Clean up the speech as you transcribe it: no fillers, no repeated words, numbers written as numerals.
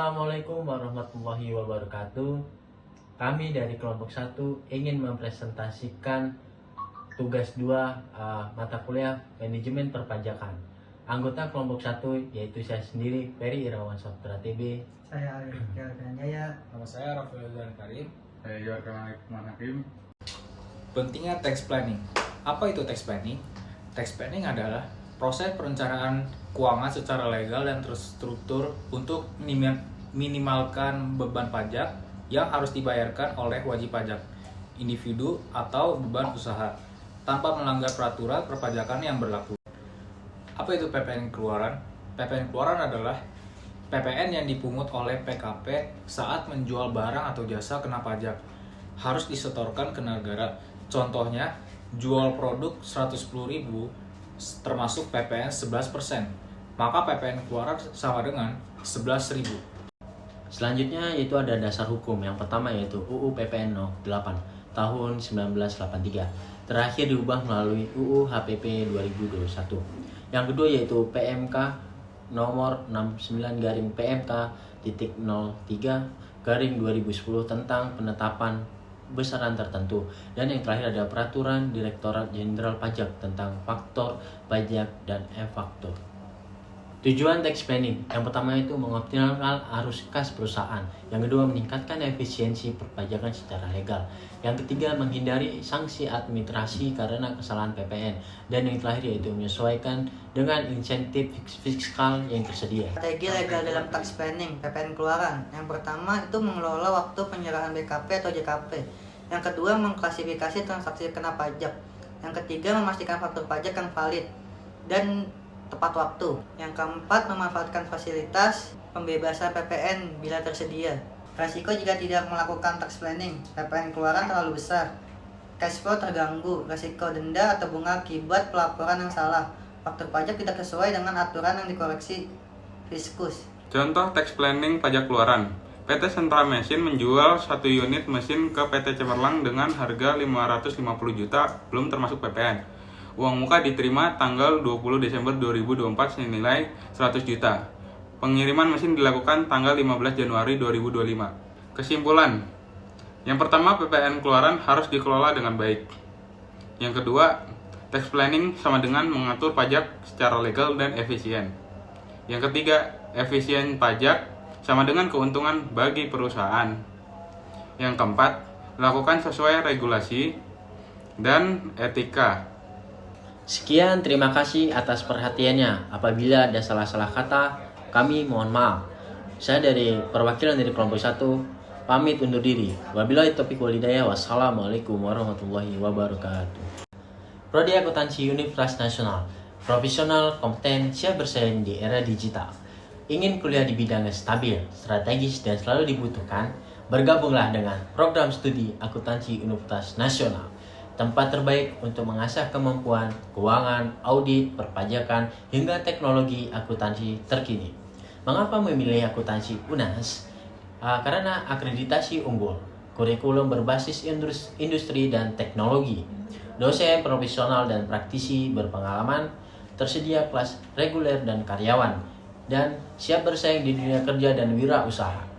Assalamualaikum warahmatullahi wabarakatuh. Kami dari kelompok 1 ingin mempresentasikan tugas 2 mata kuliah manajemen perpajakan. Anggota kelompok 1 yaitu saya sendiri, Ferry Irawan Saputra TB. Saya Arif Jaya. Nama saya Rafael dan Karim. Saya Yorkan Hakim. Pentingnya tax planning. Apa itu tax planning? Tax planning adalah proses perencanaan keuangan secara legal dan terstruktur untuk minimalkan beban pajak yang harus dibayarkan oleh wajib pajak, individu atau beban usaha, tanpa melanggar peraturan perpajakan yang berlaku. Apa itu PPN keluaran? PPN keluaran adalah PPN yang dipungut oleh PKP saat menjual barang atau jasa kena pajak. Harus disetorkan ke negara. Contohnya, jual produk 110.000 termasuk PPN 11%. Maka PPN keluaran sama dengan 11.000. Selanjutnya yaitu ada dasar hukum. Yang pertama yaitu UU PPN No. 8 tahun 1983. Terakhir diubah melalui UU HPP 2021. Yang kedua yaitu PMK nomor 69-PMK.03/2010 tentang penetapan besaran tertentu. Dan yang terakhir ada peraturan Direktorat Jenderal Pajak tentang faktor pajak dan e-faktur. Tujuan tax planning yang pertama itu mengoptimalkan arus kas perusahaan, yang kedua meningkatkan efisiensi perpajakan secara legal, yang ketiga menghindari sanksi administrasi karena kesalahan PPN, dan yang terakhir yaitu menyesuaikan dengan insentif fiskal yang tersedia. Strategi legal dalam tax planning PPN keluaran. Yang pertama itu mengelola waktu penyerahan BKP atau JKP. Yang kedua mengklasifikasi transaksi kena pajak. Yang ketiga memastikan faktur pajak yang valid dan tepat waktu. Yang keempat memanfaatkan fasilitas pembebasan PPN bila tersedia. Resiko jika tidak melakukan tax planning, PPN keluaran terlalu besar, cash flow terganggu, resiko denda atau bunga akibat pelaporan yang salah, faktur pajak tidak sesuai dengan aturan yang dikoreksi Fiskus. Contoh tax planning pajak keluaran. PT Sentra Mesin menjual 1 unit mesin ke PT Cemerlang dengan harga 550 juta belum termasuk PPN. Uang muka diterima tanggal 20 Desember 2024 senilai 100 juta. Pengiriman mesin dilakukan tanggal 15 Januari 2025. Kesimpulan. Yang pertama, PPN keluaran harus dikelola dengan baik. Yang kedua, tax planning sama dengan mengatur pajak secara legal dan efisien. Yang ketiga, efisien pajak sama dengan keuntungan bagi perusahaan. Yang keempat, lakukan sesuai regulasi dan etika. Sekian, terima kasih atas perhatiannya. Apabila ada salah-salah kata, kami mohon maaf. Saya dari perwakilan dari kelompok 1 pamit undur diri. Wabillahi taufiq wal hidayah. Wassalamualaikum warahmatullahi wabarakatuh. Prodi Akuntansi Universitas Nasional, profesional, kompeten, siap bersaing di era digital. Ingin kuliah di bidang yang stabil, strategis, dan selalu dibutuhkan? Bergabunglah dengan program studi Akuntansi Universitas Nasional. Tempat terbaik untuk mengasah kemampuan keuangan, audit, perpajakan, hingga teknologi akuntansi terkini. Mengapa memilih akuntansi UNAS? Karena akreditasi unggul, kurikulum berbasis industri dan teknologi, dosen profesional dan praktisi berpengalaman, tersedia kelas reguler dan karyawan, dan siap bersaing di dunia kerja dan wirausaha.